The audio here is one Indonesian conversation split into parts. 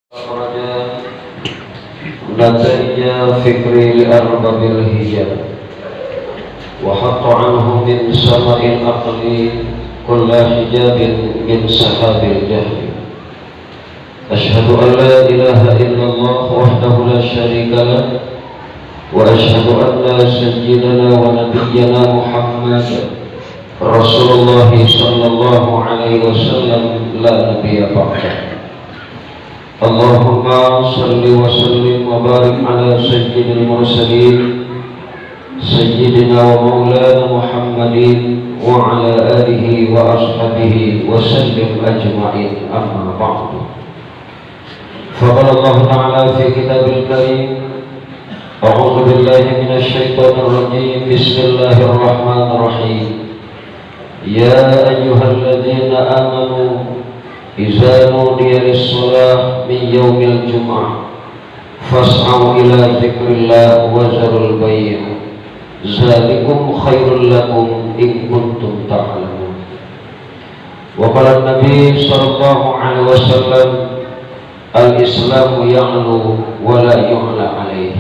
أخرج نتائج فكر لأرباب الهجاب وحط عنه من سماء العقل كل حجاب من سحاب الجهل. أشهد أن لا إله إلا الله وحده لا شريك له وأشهد أن سيدنا ونبينا محمد رسول الله صلى الله عليه وسلم لا نبي بعده. اللهم صل وسلم وبارك على سيد المرسلين سيدنا ومولانا محمد وعلى آله وأصحابه وسلم أجمعين. أما بعد، فقال الله تعالى في كتاب الكريم: أعوذ بالله من الشيطان الرجيم. بسم الله الرحمن الرحيم. يا أيها الذين آمنوا إذا نودي للصلاة من يوم الجمعة فاسعوا إلى ذكر الله وذروا البيع ذلكم خير لكم إن كنتم تعلمون. وقال النبي صلى الله عليه وسلم: الإسلام يعلو ولا يعلى عليه.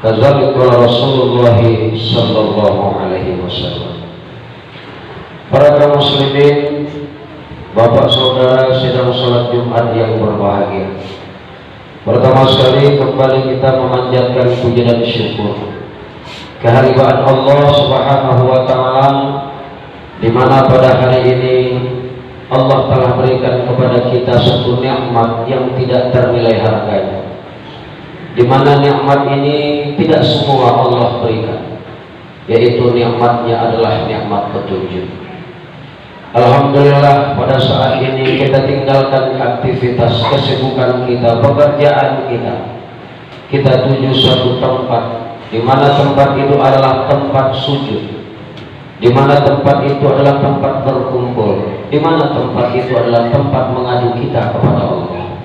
كذلك رسول الله صلى الله عليه وسلم. Para kaum muslimin, Bapak saudara sedang sholat Jumat yang berbahagia. Pertama sekali kembali kita memanjatkan puji dan syukur kehadiran Allah Subhanahu wa Ta'ala, di mana pada hari ini Allah telah berikan kepada kita satu nikmat yang tidak ternilai harganya, di mana nikmat ini tidak semua Allah berikan, yaitu nikmatnya adalah nikmat petunjuk. Alhamdulillah, pada saat ini kita tinggalkan aktivitas kesibukan kita, pekerjaan kita tuju suatu tempat, di mana tempat itu adalah tempat sujud, di mana tempat itu adalah tempat berkumpul, di mana tempat itu adalah tempat mengadu kita kepada Allah.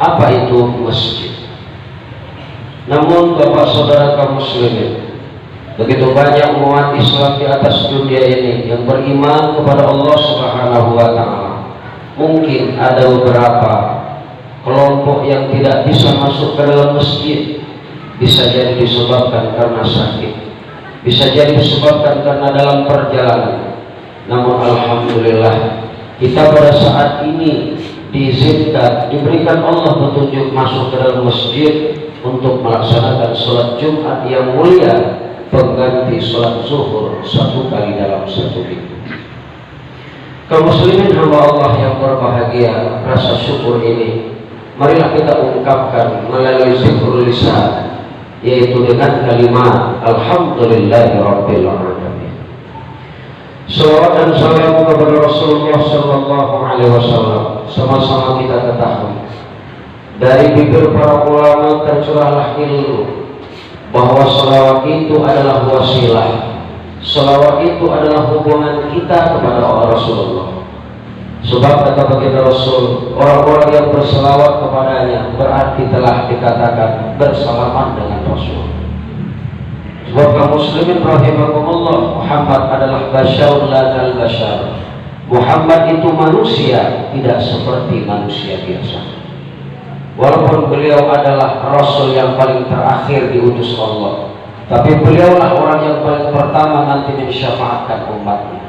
Apa itu? Masjid. Namun Bapak saudara kaum muslimin, begitu banyak umat Islam di atas dunia ini yang beriman kepada Allah Subhanahu wa Ta'ala. Mungkin ada beberapa kelompok yang tidak bisa masuk ke dalam masjid. Bisa jadi disebabkan karena sakit, bisa jadi disebabkan karena dalam perjalanan. Namun alhamdulillah, kita pada saat ini diizinkan, diberikan Allah petunjuk masuk ke dalam masjid untuk melaksanakan sholat Jumat yang mulia, pengganti sholat zuhur satu kali dalam satu minggu. Kaum muslimin hamba Allah yang berbahagia, rasa syukur ini marilah kita ungkapkan melalui zikrul lisan, yaitu dengan kalimat alhamdulillahirabbil alamin. Salawat dan salam kepada Rasulullah sallallahu alaihi wasallam. Sama-sama kita ketahui, dari bibir para ulama tercurahlah ilmu bahwa salawat itu adalah wasilah, salawat itu adalah hubungan kita kepada Rasulullah. Sebab kata baginda Rasul, orang-orang yang berselawat kepadanya berarti telah dikatakan bersalaman dengan Rasul. Sebab kaum muslimin rahimakumullah, Muhammad adalah basyarun la kal basyar. Muhammad itu manusia, tidak seperti manusia biasa. Walaupun beliau adalah Rasul yang paling terakhir diutus Allah, tapi beliaulah orang yang paling pertama nanti mensyafaatkan umatnya.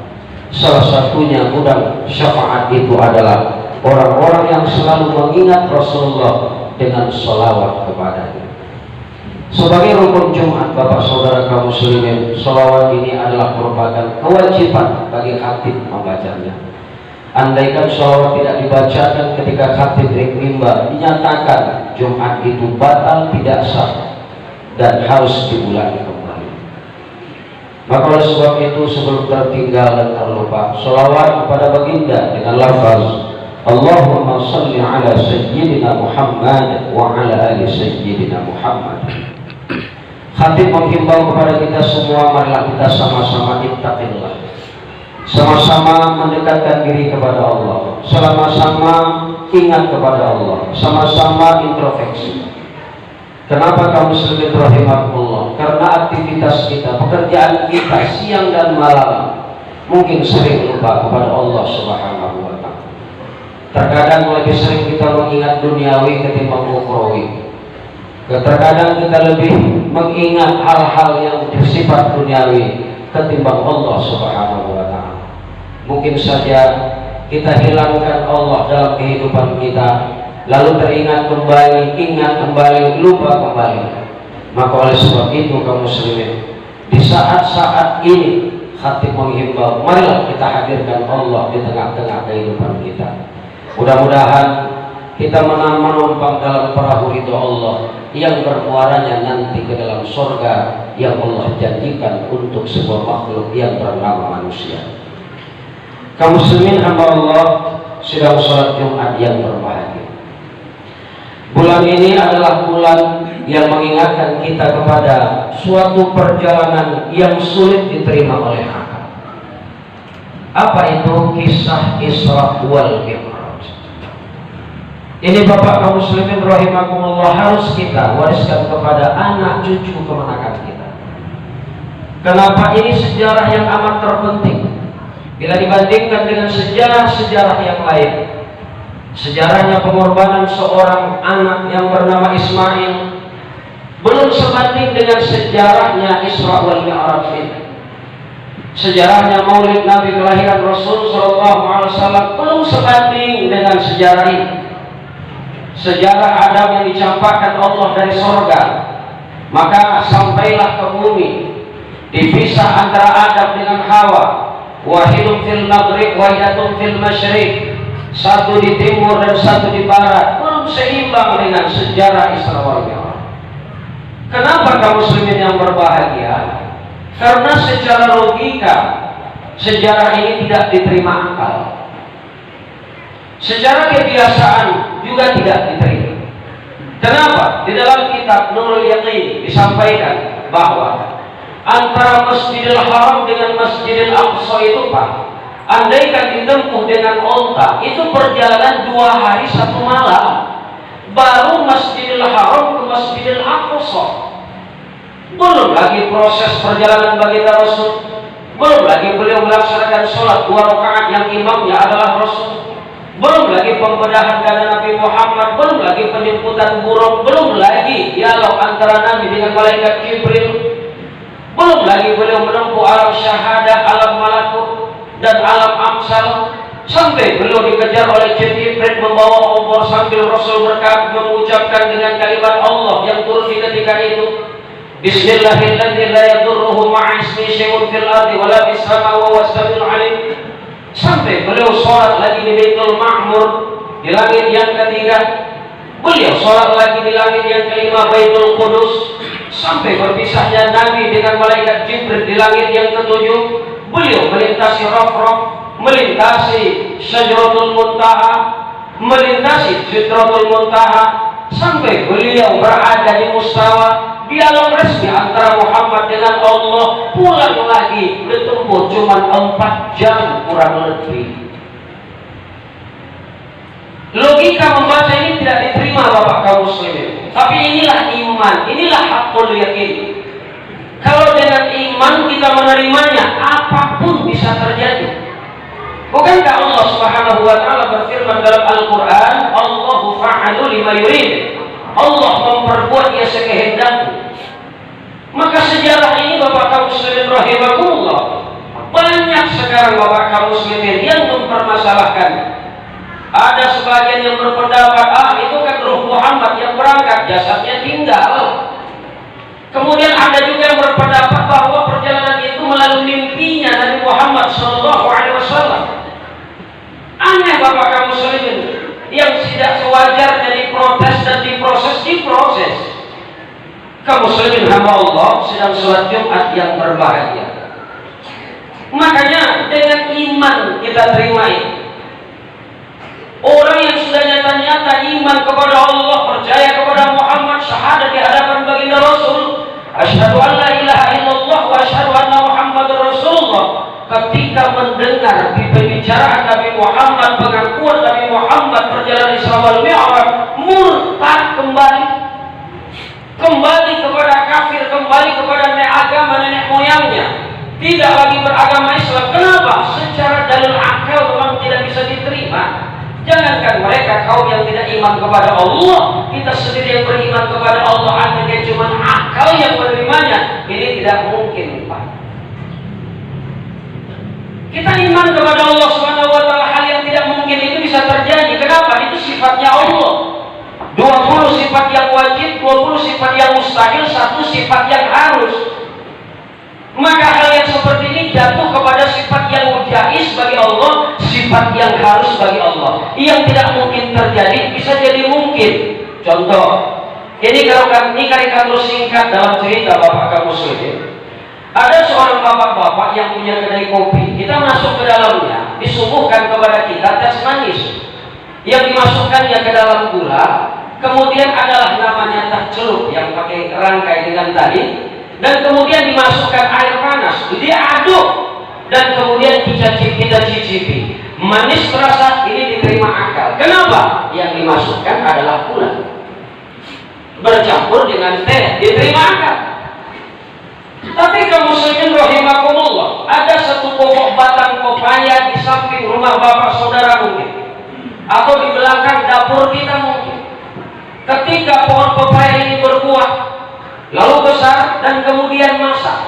Salah satunya gudang syafaat itu adalah orang-orang yang selalu mengingat Rasulullah dengan sholawat kepadanya. Sebagai rukun Jumat, Bapak saudara kaum muslimin, sholawat ini adalah merupakan kewajiban bagi khatib membacanya. Andaikan sholawat tidak dibacakan ketika khatib mimbar, dinyatakan Jumat itu batal, tidak sah, dan harus diulangi kembali. Maka oleh sebab itu, sebelum tertinggal dan terlupa, sholawat kepada baginda dengan lafaz Allahumma salli ala sayyidina Muhammad wa ala ali sayyidina Muhammad. Khatib menghimbau kepada kita semua, marilah kita sama-sama ittaqillah, sama-sama mendekatkan diri kepada Allah, sama-sama ingat kepada Allah, sama-sama introspeksi. Kenapa kaum muslimin rahimakumullah? Karena aktivitas kita, pekerjaan kita siang dan malam mungkin sering lupa kepada Allah Subhanahu wa Ta'ala. Terkadang lebih sering kita mengingat duniawi ketimbang ukhrawi. Terkadang kita lebih mengingat hal-hal yang bersifat duniawi ketimbang Allah Subhanahu wa Ta'ala. Mungkin saja kita hilangkan Allah dalam kehidupan kita, lalu teringat kembali, ingat kembali, lupa kembali. Maka oleh sebab itu kaum muslimin, di saat-saat ini khatib menghimbau, marilah kita hadirkan Allah di tengah-tengah kehidupan kita. Mudah-mudahan kita menumpang dalam perahu ridho Allah yang bermuaranya nanti ke dalam surga yang Allah janjikan untuk sebuah makhluk yang bernama manusia. Kaum muslimin hamba Allah, sidang salat Jumat yang berbahagia. Bulan ini adalah bulan yang mengingatkan kita kepada suatu perjalanan yang sulit diterima oleh akal. Apa itu? Kisah Isra wal Mi'raj. Ini Bapak kaum muslimin rahimakumullah harus kita wariskan kepada anak cucu kemenakan kita. Kenapa ini sejarah yang amat terpenting bila dibandingkan dengan sejarah-sejarah yang lain? Sejarahnya pengorbanan seorang anak yang bernama Ismail belum sebanding dengan sejarahnya Isra wal Mi'raj ini. Sejarahnya Maulid Nabi kelahiran Rasul sallallahu alaihi wasallam belum sebanding dengan sejarah ini. Sejarah Adam yang dicampakkan Allah dari sorga, maka sampailah ke bumi, dipisah antara Adam dengan Hawa, wahidun fil maghrib wahidatun fil masyriq, satu di timur dan satu di barat, belum seimbang dengan sejarah Isra wal Mi'raj. Kenapa kaum muslimin yang berbahagia? Karena secara logika sejarah ini tidak diterima akal. Secara kebiasaan juga tidak diterima. Kenapa? Di dalam kitab Nurul Yaqin disampaikan bahwa antara Masjidil Haram dengan Masjidil Aqsa itu Pak, andaikan ditempuh dengan onta, itu perjalanan 2 hari 1 malam. Baru Masjidil Haram ke Masjidil Aqsa. Belum lagi proses perjalanan baginda Rasul, belum lagi beliau melaksanakan sholat 2 rakaat yang imamnya adalah Rasul, belum lagi pembedahan dada Nabi Muhammad, belum lagi penjemputan burung, belum lagi dialog antara Nabi dengan malaikat Jibril, belum lagi beliau menempuh alam syahadah, alam malakut dan alam amsal, sampai beliau dikejar oleh Jibril membawa obor sambil Rasul mengucapkan dengan kalimat Allah yang turun di ketika itu, Bismillahirrahmanirrahim, la yadurruhu ma'a ismi syai'un fil ardi wala fis sama'i wa huwas samiul 'alim. Sampai beliau sholat lagi di Baitul Ma'mur di langit yang ketiga, beliau sholat lagi di langit yang kelima Baitul Qudus, sampai berpisahnya Nabi dengan malaikat Jibril di langit yang ketujuh, beliau melintasi Raf-Raf, melintasi Syajaratul Muntaha, melintasi Sidratul Muntaha, sampai beliau berada di Mustawa. Dialog resmi antara Muhammad dengan Allah, pulang lagi bertempuh cuma 4 jam kurang lebih. Logika membaca ini tidak diterima Bapak kaum muslimin. Tapi inilah iman, inilah hakul yakin. Kalau dengan iman kita menerimanya, apapun bisa terjadi. Bukankah Allah Subhanahu wa Ta'ala berfirman dalam Al-Quran, Allahu fa'alu lima yurid, Allah memperbuat yang sekehendaknya. Maka sejarah ini Bapak kaum muslimin rahimakumullah, banyak sekarang Bapak kaum muslimin yang mempermasalahkan. Ada sebagian yang berpendapat, itu kan Ruh Muhammad yang berangkat, jasadnya tinggal. Kemudian ada juga yang berpendapat bahwa perjalanan itu melalui mimpinya Nabi Muhammad SAW. Aneh Bapak kaum muslimin, yang tidak sewajarnya diprotes dan diproses. Kaum muslimin hamba Allah sedang sholat Jumat yang berbahagia. Makanya dengan iman kita terima ini. Orang yang sudah nyata-nyata iman kepada Allah, percaya kepada Muhammad, syahadat di hadapan baginda Rasul, asyhadu an la ilaha illallah wa asyhadu anna Muhammadar Rasulullah, ketika mendengar pembicaraan Nabi Muhammad, pengakuan Nabi Muhammad perjalanan Isra wal Mi'raj, murtad kembali kepada kafir, kembali kepada agama nenek moyangnya, tidak lagi beragama Islam. Kenapa? Secara dalil akal memang tidak bisa diterima. Jangankan mereka kaum yang tidak iman kepada Allah, kita sendiri yang beriman kepada Allah, akhirnya cuma akal yang menerimanya. Ini tidak mungkin, Pak. Kita iman kepada Allah Subhanahu wa taala, hal yang tidak mungkin itu bisa terjadi. Kenapa? Itu sifatnya Allah. 20 sifat yang wajib, 20 sifat yang mustahil, 1 sifat yang harus. Maka hal yang seperti ini jatuh kepada sifat yang jaiz bagi Allah, sifat yang harus bagi Allah. Yang tidak mungkin terjadi bisa jadi mungkin. Contoh, ini karikatur singkat dalam cerita Bapak kaum muslimin. Ada seorang bapak-bapak yang punya kedai kopi. Kita masuk ke dalamnya, disuguhkan kepada kita teh manis yang dimasukkannya ke dalam gula. Kemudian adalah namanya teh celup yang pakai rangkai dengan tali. Dan kemudian dimasukkan air panas, diaduk, dan kemudian kita cicipi. Manis terasa, ini diterima akal. Kenapa? Yang dimasukkan adalah gula, bercampur dengan teh, diterima akal. Tapi kaum muslimin rahimakumullah, ada satu pokok batang pepaya di samping rumah bapak saudara mungkin, atau di belakang dapur kita mungkin. Ketika pohon pepaya ini berbuah, lalu besar dan kemudian masak,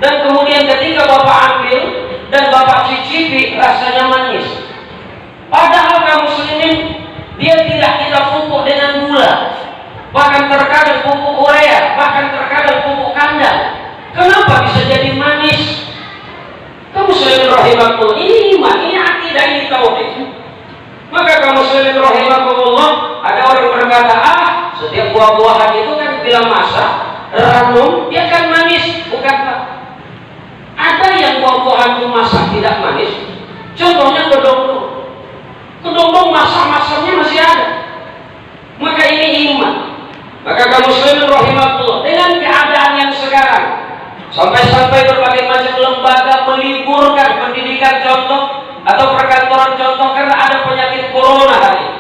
dan kemudian ketika bapak ambil dan bapak cicipi, rasanya manis. Padahal kaum muslimin, dia tidak kita pupuk dengan gula, bahkan terkadang pupuk urea, bahkan terkadang pupuk kandang. Kenapa bisa jadi manis? Kaum muslimin rahimakumullah, ini iman, ini akidah, ini tauhid. Maka kaum muslimin rahimakumullah, ada orang berkata, setiap buah-buahan itu kan bila masak, ranum, dia kan manis, bukan Pak? Ada yang buah-buahan itu masak tidak manis. Contohnya kedondong. Kedondong masak-masaknya masih ada. Maka ini iman. Maka kaum muslimin rahimakumullah, dengan keadaan yang sekarang, sampai-sampai berbagai macam lembaga meliburkan pendidikan contoh atau perkantoran contoh karena ada penyakit corona hari ini.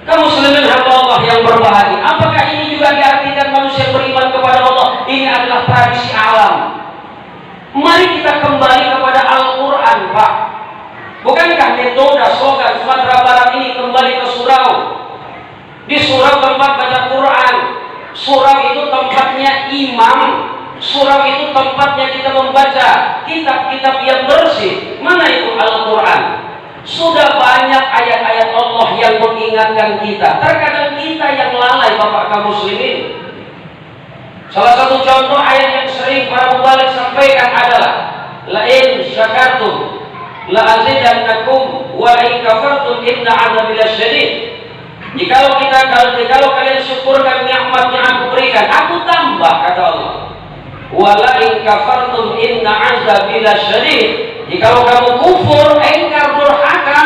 Kaum muslimin hamba Allah yang berbahagia, apakah ini juga diartikan manusia beriman kepada Allah? Ini adalah tradisi alam. Mari kita kembali kepada Al-Quran, Pak. Bukankah metode slogan Sumatera Barat ini kembali ke surau? Di surau tempat baca Quran. Surau itu tempatnya imam. Surau itu tempatnya kita membaca kitab-kitab yang bersih. Mana itu Al-Quran? Sudah banyak ayat-ayat Allah yang mengingatkan kita. Terkadang kita yang lalai, Bapak kaum muslimin. Salah satu contoh ayat yang sering para mubalik sampaikan adalah la in syakartum la azidannakum wa in kafartum inna 'adzabi lasyadid. Jikalau kalian syukurkan nikmat yang aku berikan, aku tambah, kata Allah. Wa la in kafartum inna 'adzabi lasyadid. Jikalau kamu kufur, engkar, durhaka,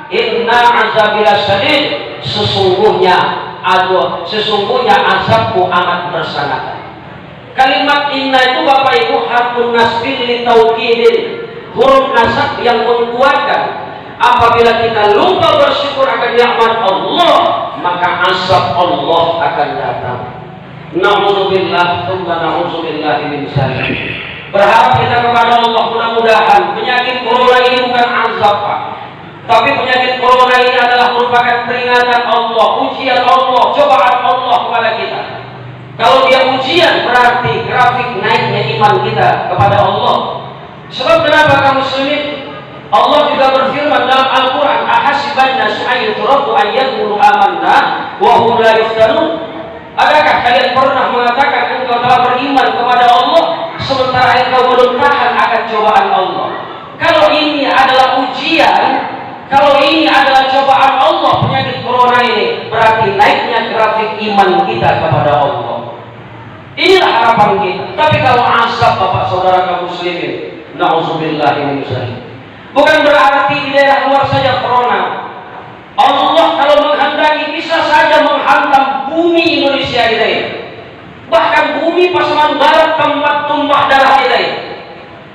inna 'adzabi lasyadid, sesungguhnya azabku amat bersangat. Kalimat inna itu Bapak Ibu harfun nasbin li taukidin, huruf nasab yang menguatkan. Apabila kita lupa bersyukur akan nikmat Allah, maka azab Allah akan datang. Na'udzubillah, tsumma na'udzubillah min dzalik. Berharap kita kepada Allah, mudah-mudahan penyakit corona ini bukan azab, Pak. Tapi penyakit corona ini adalah merupakan peringatan Allah, ujian Allah, cobaan Allah kepada kita. Kalau dia ujian, berarti grafik naiknya iman kita kepada Allah. Sebab kenapa kaum muslimin? Allah juga berfirman dalam Al-Quran, ahasiban nasu ayyutraku ayyakulu amanna wa hum la yuftanun. Adakah kalian pernah mengatakan engkau telah beriman kepada Allah sementara engkau belum tahan akan cobaan Allah? Kalau ini adalah ujian, kalau ini adalah cobaan Allah, penyakit corona ini, berarti naiknya grafik iman kita kepada Allah. Inilah harapan kita. Tapi kalau azab, Bapak saudara kaum muslimin, na'udzubillah min dzalik. Bukan berarti di daerah luar saja corona. Allah kalau menghendaki bisa saja menghantam bumi Indonesia kita ini. Bahkan bumi Pasaman Barat tempat tumpah darah kita ini.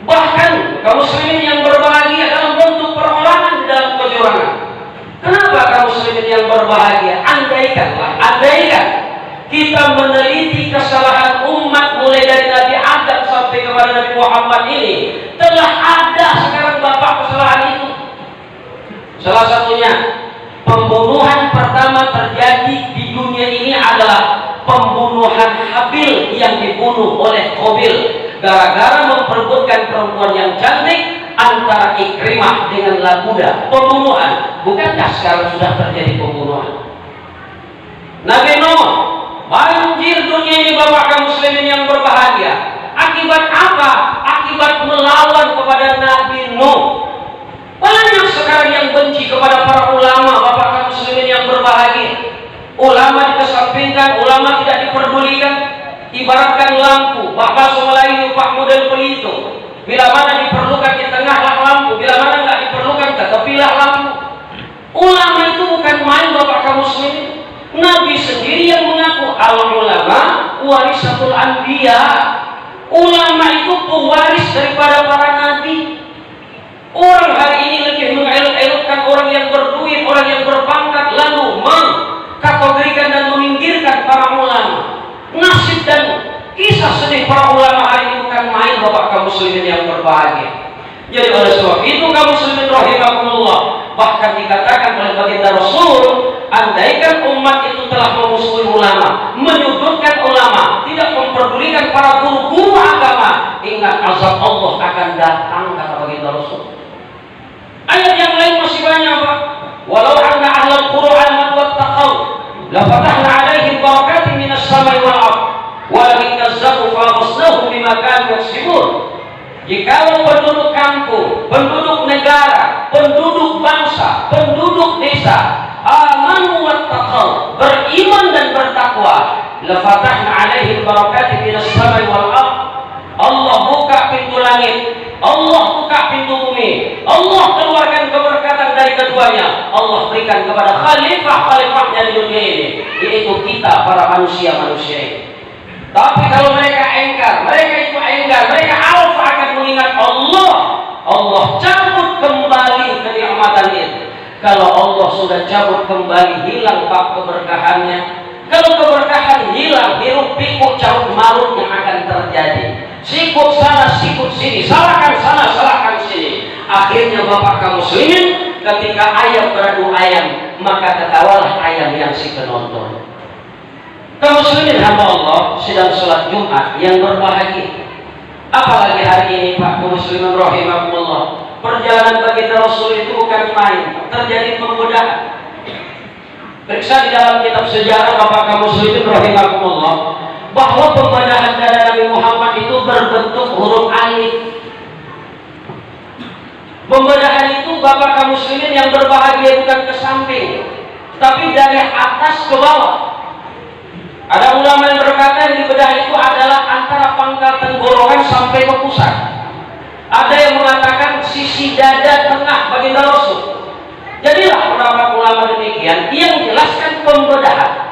Bahkan kaum muslimin yang berbahagia dalam bentuk perorangan dalam kecurangan. Kenapa kaum muslimin yang berbahagia? Andaikan kita meneliti kesalahan umat mulai dari Nabi Adam sampai kepada Nabi Muhammad ini, telah ada sekarang Bapak kesalahan itu. Salah satunya, pembunuhan pertama terjadi di dunia ini adalah pembunuhan Habil yang dibunuh oleh Qabil gara-gara memperebutkan perempuan yang cantik antara Ikrimah dengan Labuda. Pembunuhan. Bukankah sekarang sudah terjadi pembunuhan? Nabi Nuh, banjir dunia ini bapak kaum muslimin yang berbahagia. Akibat apa? Akibat melawan kepada Nabi Nuh. Banyak sekarang yang benci kepada para ulama, bapak kaum muslimin yang berbahagia. Ulama dikesampingkan, ulama tidak diperdulikan. Ibaratkan lampu, bapak Somalayu, Pak model pelito. Bila mana diperlukan di tengahlah lampu, bila mana nggak diperlukan ke tepilah lampu. Ulama itu bukan main bapak kaum muslimin. Nabi sendiri yang mengaku al-ulama warisatul anbiya. Ulama itu pewaris daripada para nabi. Orang hari ini lebih mengelok-elokkan orang yang berduit, orang yang berpangkat, lalu mengkategorikan dan meminggirkan para ulama. Nasib dan kisah sedih para ulama hari ini bukan main bapak kaum muslimin yang berbahagia. Jadi oleh sebab itu kaum muslimin rahimakumullah, bahkan dikatakan oleh baginda Rasul, andaikan umat itu telah memusuhi ulama, menyudutkan ulama, tidak memperdulikan para guru-guru agama, ingat azab Allah akan datang, kata baginda Rasul. Ayat yang lain masih banyak, Pak. Walau anna ahlal Qur'an wattaqaw la fatahna 'alaihim barakatin minas samai wal ardh walakin kazzabu fa aghraqnahum bima kanu yaksibun. Jikalau penduduk kampung, penduduk negara, penduduk bangsa, penduduk desa amanu wattaqaw, beriman dan bertakwa, la fatahna 'alaihim barakatin minas samai wal ardh. Allah buka pintu langit, Allah buka pintu bumi, Allah keluarkan keberkatan dari keduanya. Allah berikan kepada khalifah-khalifahnya di dunia ini, yaitu kita para manusia-manusia ini. Tapi kalau mereka engkar, mereka itu enggar, mereka alfa akan mengingat Allah. Allah cabut kembali kenikmatan itu. Kalau Allah sudah cabut kembali, hilang pak keberkahannya. Kalau keberkahan hilang, hiruk pikuk carut marut yang akan terjadi. Sikut sana, sikut sini, salahkan sana, salahkan sini. Akhirnya bapak kaum muslimin, ketika ayam beradu ayam, maka ketawalah ayam yang si penonton. Kaum muslimin hamba Allah sedang sholat Jumat yang berbahagia. Apalagi hari ini Pak kaum muslimin rahimakumullah, perjalanan baginda Rasul itu bukan main, terjadi pembedahan. Periksa di dalam kitab sejarah bapak kaum muslimin rahimakumullah, bahwa pembedahan dada Nabi Muhammad itu berbentuk huruf alif. Pembedahan itu bapak kaum muslimin yang berbahagia bukan ke samping, tapi dari atas ke bawah. Ada ulama yang berkata yang dibedah itu adalah antara pangkal tenggorokan sampai ke pusat. Ada yang mengatakan sisi dada tengah baginda Rasul. Jadilah beberapa ulama demikian yang jelaskan pembedahan.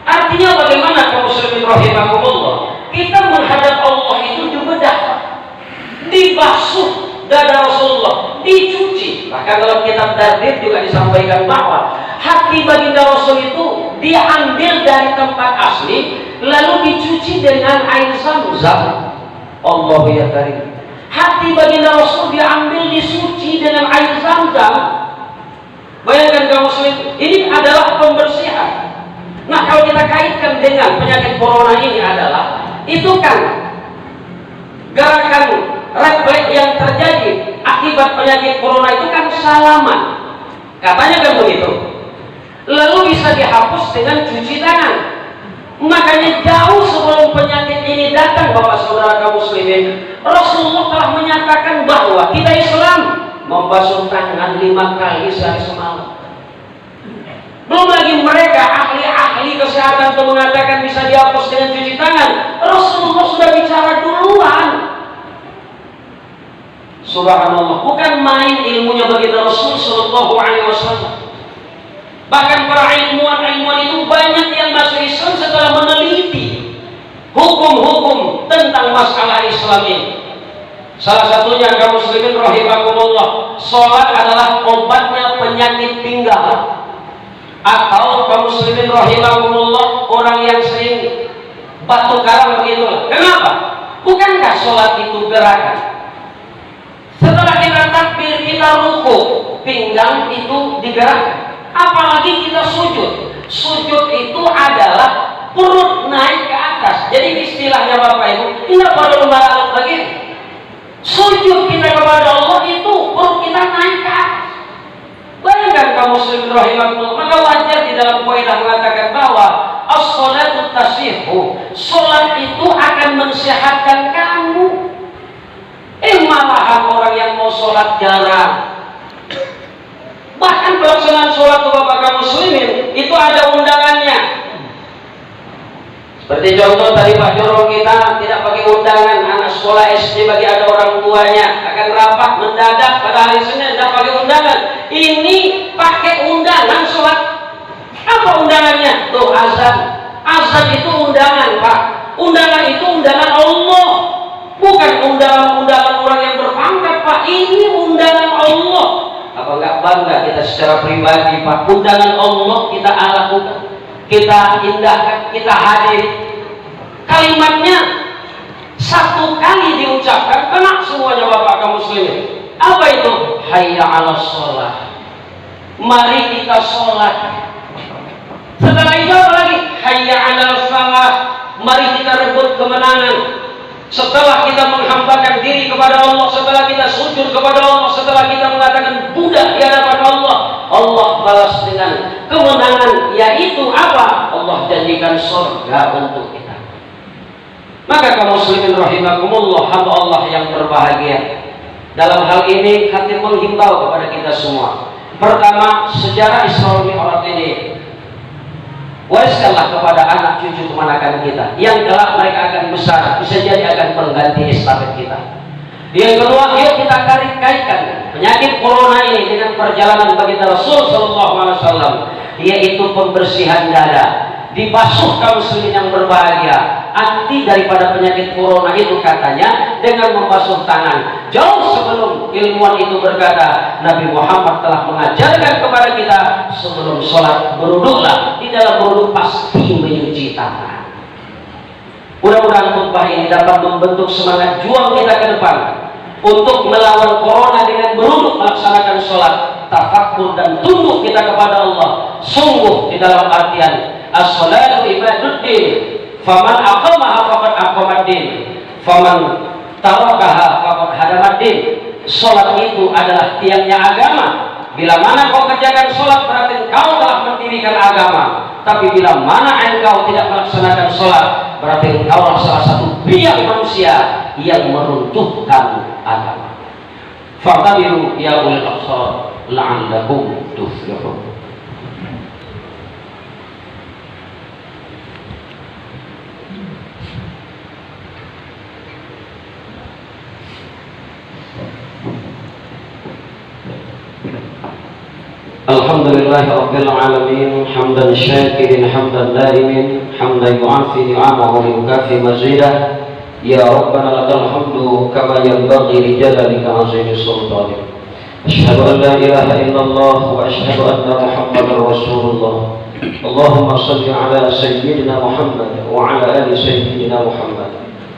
Artinya bagaimana kaum muslimin rahimakumullah, kita menghadap Allah itu dibedah, dibasuh dada Rasulullah, dicuci. Bahkan dalam kitab Dardir juga disampaikan bahwa hati baginda Rasul itu diambil dari tempat asli lalu dicuci dengan air Zam-Zam. Allah ya karim. Hati baginda Rasul diambil disuci dengan air Zam-Zam. Bayangkan kaum muslim, ini adalah pembersihan. Nah kalau kita kaitkan dengan penyakit corona ini adalah, itu kan gerakan refleks yang terjadi akibat penyakit corona itu kan salaman, katanya kan begitu. Lalu bisa dihapus dengan cuci tangan. Makanya jauh sebelum penyakit ini datang bapak saudara kaum muslimin, Rasulullah telah menyatakan bahwa kita Islam membasuh tangan 5 kali sehari semalam. Belum lagi mereka ahli-ahli kesehatan itu mengatakan bisa dihapus dengan cuci tangan. Rasulullah sudah bicara duluan. Subhanallah, bukan main ilmunya baginda Rasul sallallahu alaihi wasallam. Bahkan para ilmuwan itu banyak yang masuk Islam setelah meneliti hukum-hukum tentang masalah Islam ini. Salah satunya kaum muslimin rahimakumullah, salat adalah obatnya penyakit pinggang. Atau kaum muslimin rahimakumullah, orang yang sering batu karang begitulah. Kenapa? Bukankah sholat itu gerakan? Setelah kita takbir, kita kita ruku, pinggang itu digerakkan. Apalagi kita sujud. Sujud itu adalah perut naik ke atas. Jadi istilahnya Bapak Ibu, ini perlu malam lagi. Sujud kita kepada Allah itu perut kita naik ke atas. Bayangkan kaum muslimin rahimakumullah. Maka wajar di dalam kaidah mengatakan bahwa as-shalatu tasihhu. Salat itu akan mensehatkan kamu. Malahan orang yang mau sholat jarang. Bahkan pelaksanaan sholat Bapak kaum muslimin itu ada undangannya. Seperti contoh tadi Pak Joro kita tidak pakai undangan, anak sekolah SD bagi ada orang tuanya akan rapat mendadak pada hari Senin tidak pakai undangan. Ini pakai undangan sholat. Apa undangannya? Tuh azan. Azan itu undangan Pak. Undangan itu undangan Allah. Bukan undangan orang yang berpangkat Pak. Ini undangan Allah. Apa enggak bangga kita secara pribadi Pak? Undangan Allah kita lakukan, kita indahkan, kita hadir. Kalimatnya satu kali diucapkan kena semuanya Bapak kaum muslimin. Apa itu? Hayya 'alas shalah. Mari kita sholat. Setelah itu apa lagi? Hayya 'alal falah. Mari kita rebut kemenangan. Setelah kita menghambakan diri kepada Allah, setelah kita sujud kepada Allah, setelah kita mengatakan budak di hadapan Allah, Allah balas dengan kemenangan, yaitu apa? Allah janjikan surga untuk kita. Maka kaum muslimin rahimakumullah, hamba Allah yang berbahagia. Dalam hal ini khatir menghimbau kepada kita semua. Pertama, sejarah Isra Mi'raj ini wariskanlah kepada anak cucu keponakan kita yang kelak mereka akan besar, bisa jadi akan mengganti estafet kita. Yang kedua, yuk kita kaitkan penyakit corona ini dengan perjalanan baginda Rasul sallallahu alaihi wasallam, yaitu pembersihan dada. Dibasuh kaum muslimin yang berbahagia. Anti daripada penyakit corona itu katanya dengan membasuh tangan. Jauh sebelum ilmuwan itu berkata, Nabi Muhammad telah mengajarkan kepada kita sebelum sholat berwuduklah. Di dalam berwuduk pasti mencuci tangan. Mudah-mudahan khutbah ini dapat membentuk semangat juang kita ke depan untuk melawan corona dengan berwuduk melaksanakan sholat, tafakkur dan tunduk kita kepada Allah. Sungguh di dalam artian as-salatu ibaduddin, faman aqamaha faqad aqamaddin, faman tarakaha faqad hadamaddin. Salat itu adalah tiangnya agama. Bila mana kau kerjakan salat berarti engkau telah mendirikan agama. Tapi bila mana engkau tidak melaksanakan salat berarti engkau salah satu biang manusia yang meruntuhkan agama. Fa'tabiru ya ulil absar la'allakum tuflihun. Alhamdulillah Rabbil Alamin, hamdan syakirin, hamdan daimin, hamdan yu'afi ni'amahu yukafi mazidah. Ya Rabbana lakal hamdu kama yanbaghi li jalalika azimi sultanik. Asyhadu an la ilaha illallah wa asyhadu anna Muhammadar Rasulullah. Allahumma salli ala sayyidina Muhammad wa ala ali sayyidina Muhammad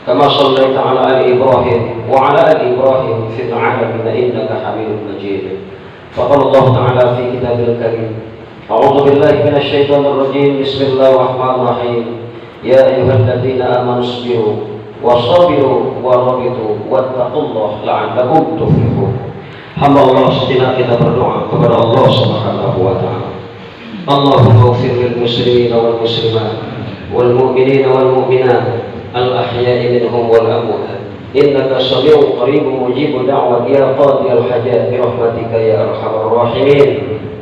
kama sallaita ala ali Ibrahim wa ala ali Ibrahim fil alamin innaka Hamidum Majid. فقال الله تعالى في كتابه الكريم أعوذ بالله من الشيطان الرجيم بسم الله الرحمن الرحيم يا أيها الذين آمنوا اصبروا وصبروا ورابطوا واتقوا الله لعلكم تفلحون. Hamba Allah sejenak kita berdoa kepada Allah Subhanahu wa taala. Allahumma ighfir lil muslimina wal muslimat wal mu'minina wal mu'minat al ahya'i minhum wal amwat. إنك سميع قريب مجيب دعوة يا قاضي الحاجات برحمتك يا أرحم الراحمين.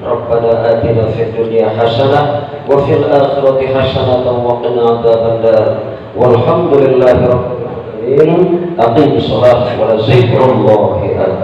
ربنا آتنا في الدنيا حسنة وفي الآخرة حسنة وقنا عذاب النار والحمد لله رب العالمين. أقم الصلاة ولذكر الله أكبر.